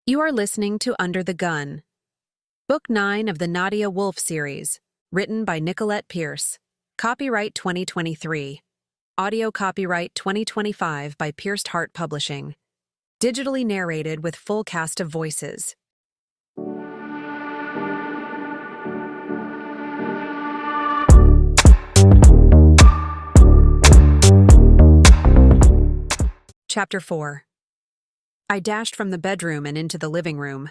You are listening to Under the Gun, Book 9 of the Nadia Wolf Series, written by Nicolette Pierce. Copyright 2023. Audio copyright 2025 by Pierced Heart Publishing. Digitally narrated with full cast of voices. Chapter 4. I dashed from the bedroom and into the living room.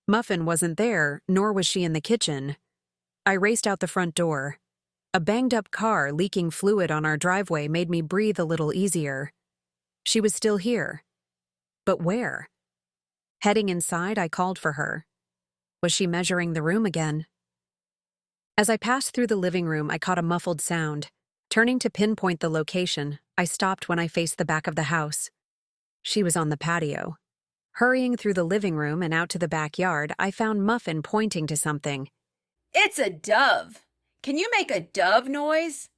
Muffin wasn't there, nor was she in the kitchen. I raced out the front door. A banged-up car leaking fluid on our driveway made me breathe a little easier. She was still here. But where? Heading inside, I called for her. Was she measuring the room again? As I passed through the living room, I caught a muffled sound. Turning to pinpoint the location, I stopped when I faced the back of the house. She was on the patio. Hurrying through the living room and out to the backyard, I found Muffin pointing to something. It's a dove. Can you make a dove noise?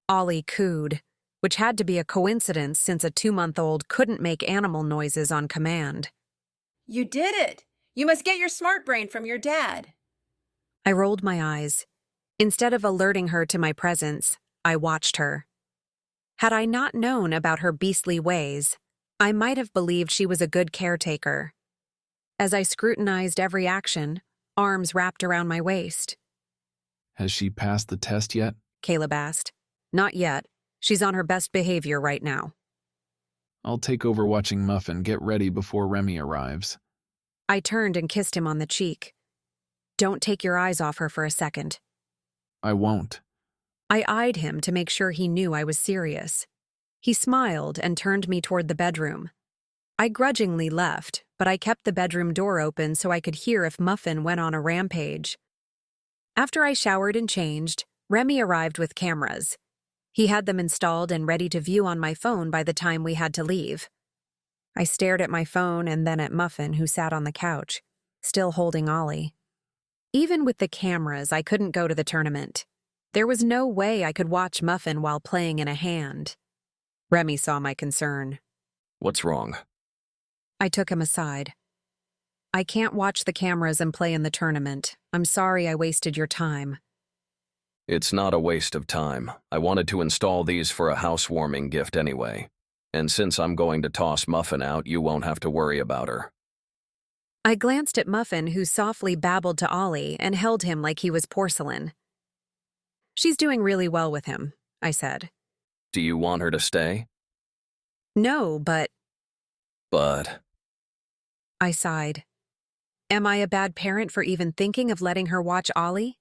Ollie cooed, which had to be a coincidence since a 2-month-old couldn't make animal noises on command. You did it. You must get your smart brain from your dad. I rolled my eyes. Instead of alerting her to my presence, I watched her. Had I not known about her beastly ways, I might have believed she was a good caretaker. As I scrutinized every action, arms wrapped around my waist. Has she passed the test yet? Caleb asked. Not yet. She's on her best behavior right now. I'll take over watching Muffin. Get ready before Remy arrives. I turned and kissed him on the cheek. Don't take your eyes off her for a second. I won't. I eyed him to make sure he knew I was serious. He smiled and turned me toward the bedroom. I grudgingly left, but I kept the bedroom door open so I could hear if Muffin went on a rampage. After I showered and changed, Remy arrived with cameras. He had them installed and ready to view on my phone by the time we had to leave. I stared at my phone and then at Muffin, who sat on the couch, still holding Ollie. Even with the cameras, I couldn't go to the tournament. There was no way I could watch Muffin while playing in a hand. Remy saw my concern. What's wrong? I took him aside. I can't watch the cameras and play in the tournament. I'm sorry I wasted your time. It's not a waste of time. I wanted to install these for a housewarming gift anyway. And since I'm going to toss Muffin out, you won't have to worry about her. I glanced at Muffin, who softly babbled to Ollie and held him like he was porcelain. She's doing really well with him, I said. Do you want her to stay? No, but... But... I sighed. Am I a bad parent for even thinking of letting her watch Ollie?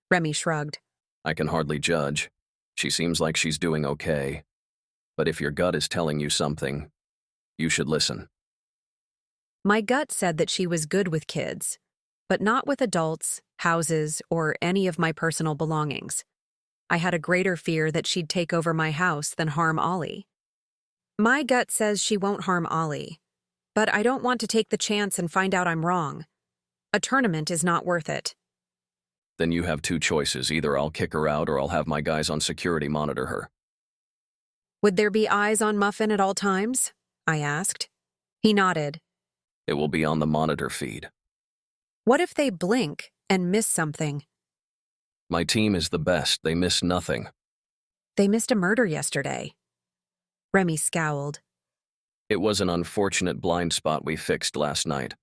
Remy shrugged. I can hardly judge. She seems like she's doing okay. But if your gut is telling you something, you should listen. My gut said that she was good with kids, but not with adults, houses, or any of my personal belongings. I had a greater fear that she'd take over my house than harm Ollie. My gut says she won't harm Ollie, but I don't want to take the chance and find out I'm wrong. A tournament is not worth it. Then you have two choices. Either I'll kick her out or I'll have my guys on security monitor her. Would there be eyes on Muffin at all times? I asked. He nodded. It will be on the monitor feed. What if they blink and miss something? My team is the best. They miss nothing. They missed a murder yesterday. Remy scowled. It was an unfortunate blind spot we fixed last night.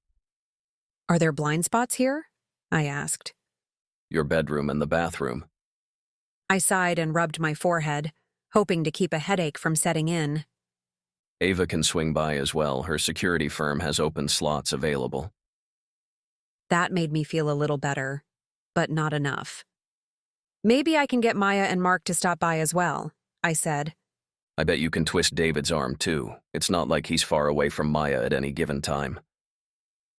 Are there blind spots here? I asked. Your bedroom and the bathroom. I sighed and rubbed my forehead, hoping to keep a headache from setting in. Ava can swing by as well. Her security firm has open slots available. That made me feel a little better, but not enough. Maybe I can get Maya and Mark to stop by as well, I said. I bet you can twist David's arm too. It's not like he's far away from Maya at any given time.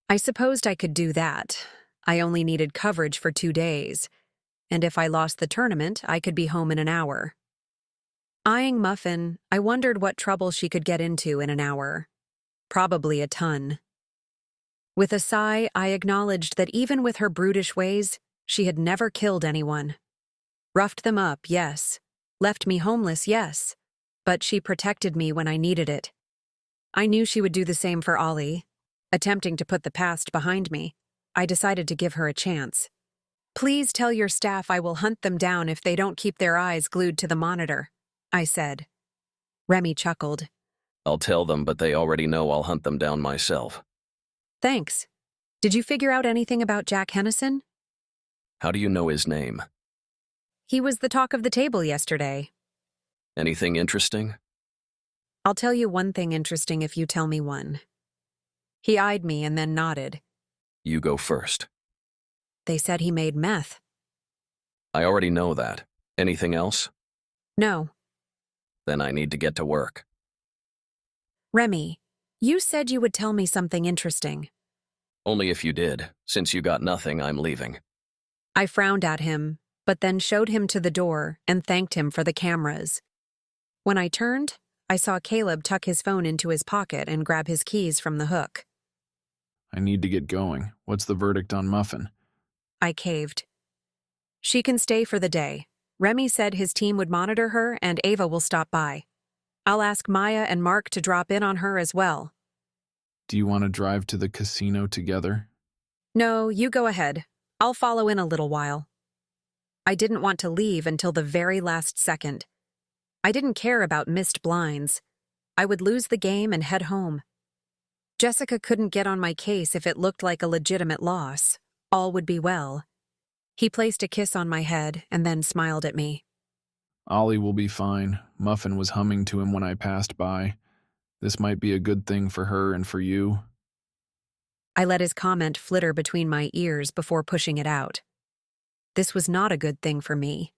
I supposed I could do that. I only needed coverage for 2 days, and if I lost the tournament, I could be home in an hour. Eyeing Muffin, I wondered what trouble she could get into in an hour. Probably a ton. With a sigh, I acknowledged that even with her brutish ways, she had never killed anyone. Roughed them up, yes. Left me homeless, yes. But she protected me when I needed it. I knew she would do the same for Ollie. Attempting to put the past behind me, I decided to give her a chance. Please tell your staff I will hunt them down if they don't keep their eyes glued to the monitor, I said. Remy chuckled. I'll tell them, but they already know I'll hunt them down myself. Thanks. Did you figure out anything about Jack Hennison? How do you know his name? He was the talk of the table yesterday. Anything interesting? I'll tell you one thing interesting if you tell me one. He eyed me and then nodded. You go first. They said he made meth. I already know that. Anything else? No. Then I need to get to work. Remy, you said you would tell me something interesting. Only if you did. Since you got nothing, I'm leaving. I frowned at him, but then showed him to the door and thanked him for the cameras. When I turned, I saw Caleb tuck his phone into his pocket and grab his keys from the hook. I need to get going. What's the verdict on Muffin? I caved. She can stay for the day. Remy said his team would monitor her and Ava will stop by. I'll ask Maya and Mark to drop in on her as well. Do you want to drive to the casino together? No, you go ahead. I'll follow in a little while. I didn't want to leave until the very last second. I didn't care about missed blinds. I would lose the game and head home. Jessica couldn't get on my case if it looked like a legitimate loss. All would be well. He placed a kiss on my head and then smiled at me. Ollie will be fine. Muffin was humming to him when I passed by. This might be a good thing for her and for you. I let his comment flitter between my ears before pushing it out. This was not a good thing for me.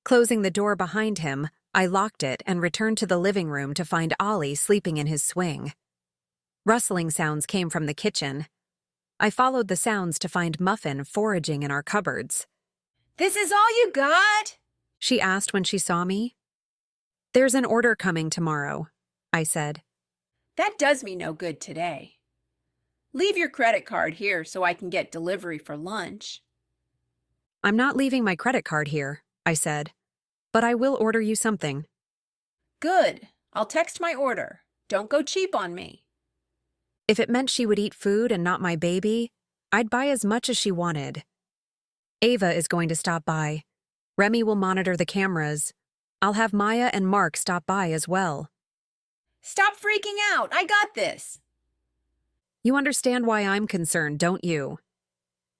Closing the door behind him, I locked it and returned to the living room to find Ollie sleeping in his swing. Rustling sounds came from the kitchen. I followed the sounds to find Muffin foraging in our cupboards. This is all you got? She asked when she saw me. There's an order coming tomorrow, I said. That does me no good today. Leave your credit card here so I can get delivery for lunch. I'm not leaving my credit card here, I said, but I will order you something. Good. I'll text my order. Don't go cheap on me. If it meant she would eat food and not my baby, I'd buy as much as she wanted. Ava is going to stop by. Remy will monitor the cameras. I'll have Maya and Mark stop by as well. Stop freaking out. I got this. You understand why I'm concerned, don't you?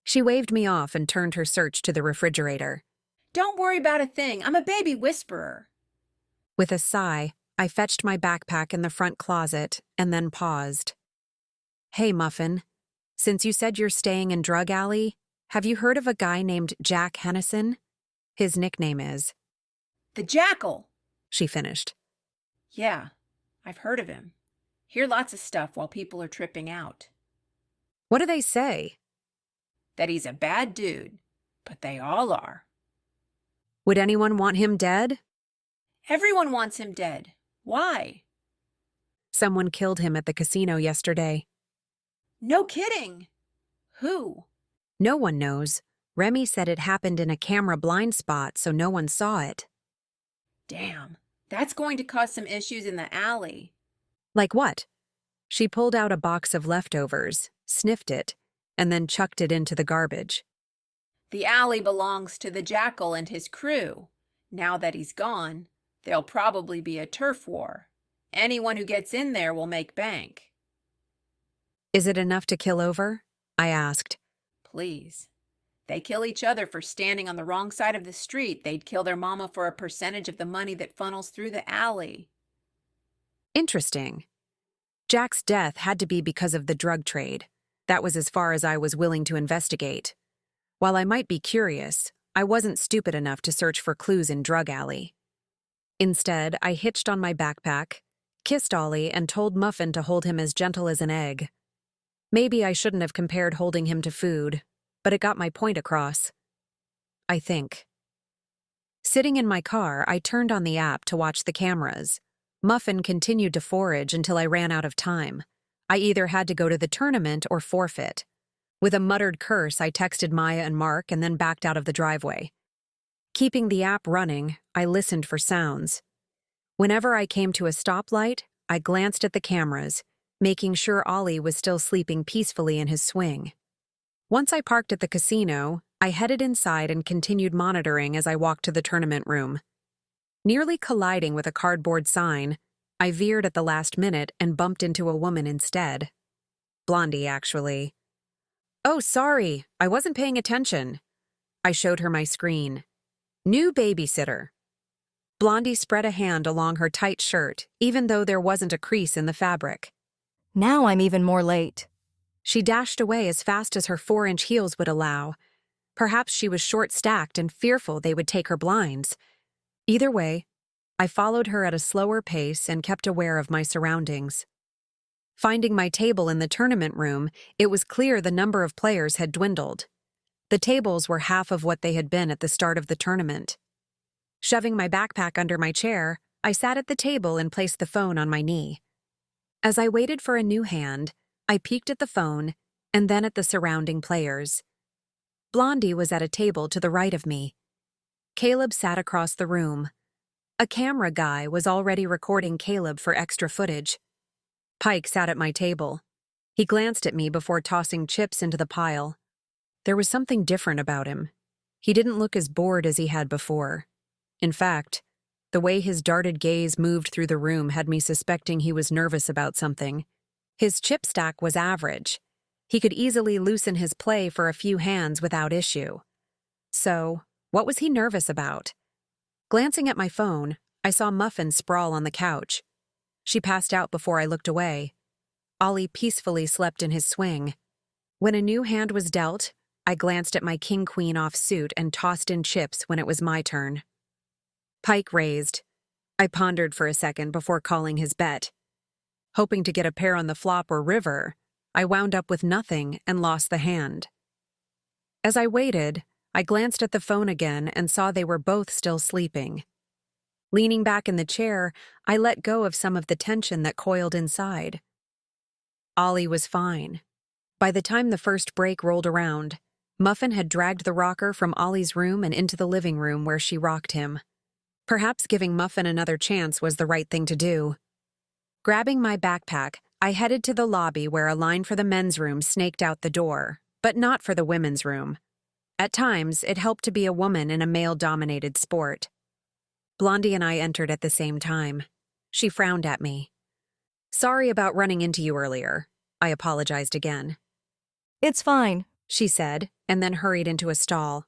She waved me off and turned her search to the refrigerator. Don't worry about a thing. I'm a baby whisperer. With a sigh, I fetched my backpack in the front closet and then paused. Hey, Muffin. Since you said you're staying in Drug Alley, have you heard of a guy named Jack Hennison? His nickname is. The Jackal, She finished. Yeah, I've heard of him. Hear lots of stuff while people are tripping out. What do they say? That he's a bad dude, but they all are. Would anyone want him dead? Everyone wants him dead. Why? Someone killed him at the casino yesterday. No kidding. Who? No one knows. Remy said it happened in a camera blind spot, so no one saw it. Damn, that's going to cause some issues in the alley. Like what? She pulled out a box of leftovers, sniffed it, and then chucked it into the garbage. The alley belongs to the Jackal and his crew. Now that he's gone, there'll probably be a turf war. Anyone who gets in there will make bank. Is it enough to kill over? I asked. Please. They kill each other for standing on the wrong side of the street. They'd kill their mama for a percentage of the money that funnels through the alley. Interesting. Jack's death had to be because of the drug trade. That was as far as I was willing to investigate. While I might be curious, I wasn't stupid enough to search for clues in Drug Alley. Instead, I hitched on my backpack, kissed Ollie, and told Muffin to hold him as gentle as an egg. Maybe I shouldn't have compared holding him to food, but it got my point across. I think. Sitting in my car, I turned on the app to watch the cameras. Muffin continued to forage until I ran out of time. I either had to go to the tournament or forfeit. With a muttered curse, I texted Maya and Mark and then backed out of the driveway. Keeping the app running, I listened for sounds. Whenever I came to a stoplight, I glanced at the cameras, making sure Ollie was still sleeping peacefully in his swing. Once I parked at the casino, I headed inside and continued monitoring as I walked to the tournament room. Nearly colliding with a cardboard sign, I veered at the last minute and bumped into a woman instead. Blondie, actually. "Oh, sorry, I wasn't paying attention." I showed her my screen. "New babysitter." Blondie spread a hand along her tight shirt, even though there wasn't a crease in the fabric. Now I'm even more late. She dashed away as fast as her 4-inch heels would allow. Perhaps she was short-stacked and fearful they would take her blinds. Either way, I followed her at a slower pace and kept aware of my surroundings. Finding my table in the tournament room, it was clear the number of players had dwindled. The tables were half of what they had been at the start of the tournament. Shoving my backpack under my chair, I sat at the table and placed the phone on my knee. As I waited for a new hand, I peeked at the phone and then at the surrounding players. Blondie was at a table to the right of me. Caleb sat across the room. A camera guy was already recording Caleb for extra footage. Pike sat at my table. He glanced at me before tossing chips into the pile. There was something different about him. He didn't look as bored as he had before. In fact, the way his darted gaze moved through the room had me suspecting he was nervous about something. His chip stack was average. He could easily loosen his play for a few hands without issue. So, what was he nervous about? Glancing at my phone, I saw Muffin sprawl on the couch. She passed out before I looked away. Ollie peacefully slept in his swing. When a new hand was dealt, I glanced at my king-queen offsuit and tossed in chips when it was my turn. Pike raised. I pondered for a second before calling his bet. Hoping to get a pair on the flop or river, I wound up with nothing and lost the hand. As I waited, I glanced at the phone again and saw they were both still sleeping. Leaning back in the chair, I let go of some of the tension that coiled inside. Ollie was fine. By the time the first break rolled around, Muffin had dragged the rocker from Ollie's room and into the living room where she rocked him. Perhaps giving Muffin another chance was the right thing to do. Grabbing my backpack, I headed to the lobby where a line for the men's room snaked out the door, but not for the women's room. At times, it helped to be a woman in a male-dominated sport. Blondie and I entered at the same time. She frowned at me. "Sorry about running into you earlier," I apologized again. It's fine. She said, and then hurried into a stall.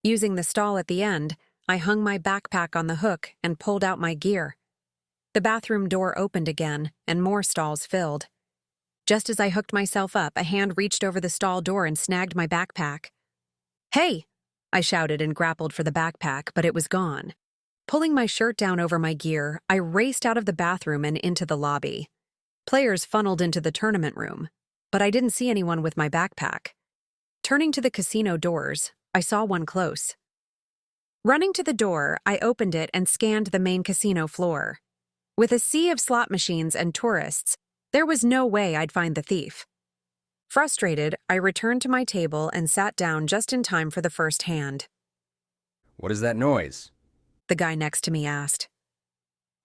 Using the stall at the end, I hung my backpack on the hook and pulled out my gear. The bathroom door opened again, and more stalls filled. Just as I hooked myself up, a hand reached over the stall door and snagged my backpack. "Hey!" I shouted and grappled for the backpack, but it was gone. Pulling my shirt down over my gear, I raced out of the bathroom and into the lobby. Players funneled into the tournament room, but I didn't see anyone with my backpack. Turning to the casino doors, I saw one close. Running to the door, I opened it and scanned the main casino floor. With a sea of slot machines and tourists, there was no way I'd find the thief. Frustrated, I returned to my table and sat down just in time for the first hand. "What is that noise?" The guy next to me asked.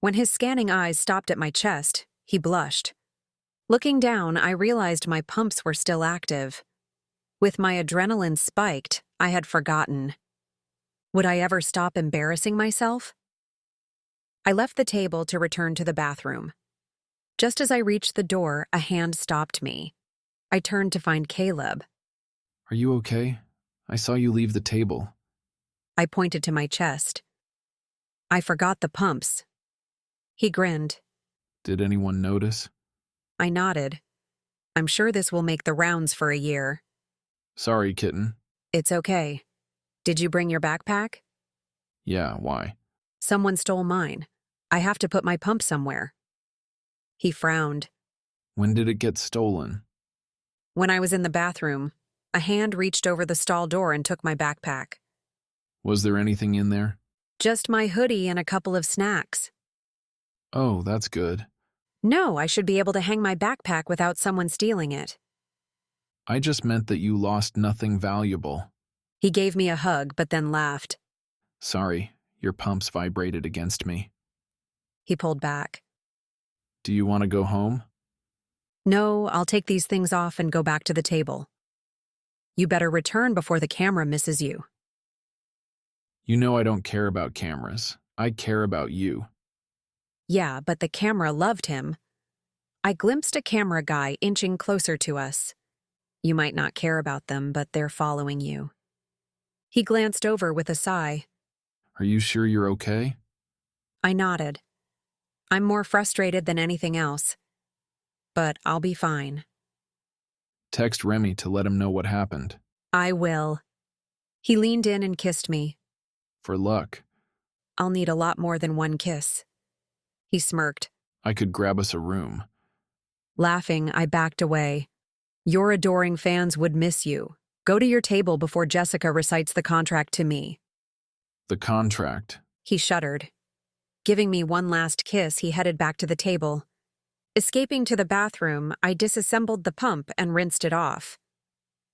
When his scanning eyes stopped at my chest, he blushed. Looking down, I realized my pumps were still active. With my adrenaline spiked, I had forgotten. Would I ever stop embarrassing myself? I left the table to return to the bathroom. Just as I reached the door, a hand stopped me. I turned to find Caleb. Are you okay? I saw you leave the table. I pointed to my chest. I forgot the pumps. He grinned. Did anyone notice? I nodded. I'm sure this will make the rounds for a year. Sorry, kitten. It's okay. Did you bring your backpack? Yeah, why? Someone stole mine. I have to put my pump somewhere. He frowned. When did it get stolen? When I was in the bathroom, a hand reached over the stall door and took my backpack. Was there anything in there? Just my hoodie and a couple of snacks. Oh, that's good. No, I should be able to hang my backpack without someone stealing it. I just meant that you lost nothing valuable. He gave me a hug, but then laughed. Sorry, your pumps vibrated against me. He pulled back. Do you want to go home? No, I'll take these things off and go back to the table. You better return before the camera misses you. You know I don't care about cameras. I care about you. Yeah, but the camera loved him. I glimpsed a camera guy inching closer to us. You might not care about them, but they're following you. He glanced over with a sigh. Are you sure you're okay? I nodded. I'm more frustrated than anything else. But I'll be fine. Text Remy to let him know what happened. I will. He leaned in and kissed me. For luck. I'll need a lot more than one kiss. He smirked. I could grab us a room. Laughing, I backed away. Your adoring fans would miss you. Go to your table before Jessica recites the contract to me. The contract. He shuddered. Giving me one last kiss, he headed back to the table. Escaping to the bathroom, I disassembled the pump and rinsed it off.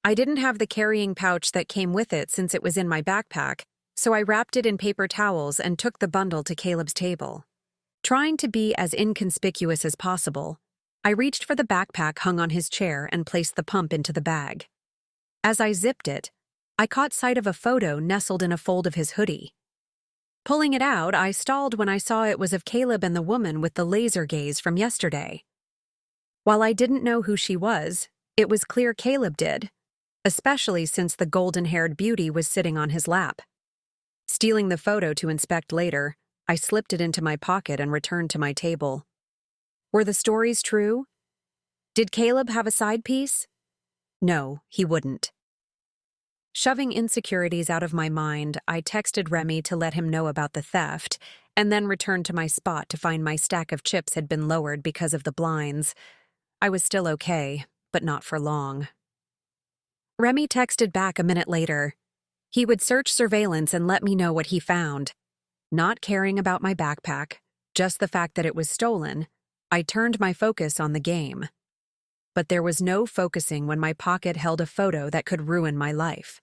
I didn't have the carrying pouch that came with it since it was in my backpack, so I wrapped it in paper towels and took the bundle to Caleb's table. Trying to be as inconspicuous as possible, I reached for the backpack hung on his chair and placed the pump into the bag. As I zipped it, I caught sight of a photo nestled in a fold of his hoodie. Pulling it out, I stalled when I saw it was of Caleb and the woman with the laser gaze from yesterday. While I didn't know who she was, it was clear Caleb did, especially since the golden-haired beauty was sitting on his lap. Stealing the photo to inspect later, I slipped it into my pocket and returned to my table. Were the stories true? Did Caleb have a side piece? No, he wouldn't. Shoving insecurities out of my mind, I texted Remy to let him know about the theft, and then returned to my spot to find my stack of chips had been lowered because of the blinds. I was still okay, but not for long. Remy texted back a minute later. He would search surveillance and let me know what he found. Not caring about my backpack, just the fact that it was stolen, I turned my focus on the game. But there was no focusing when my pocket held a photo that could ruin my life.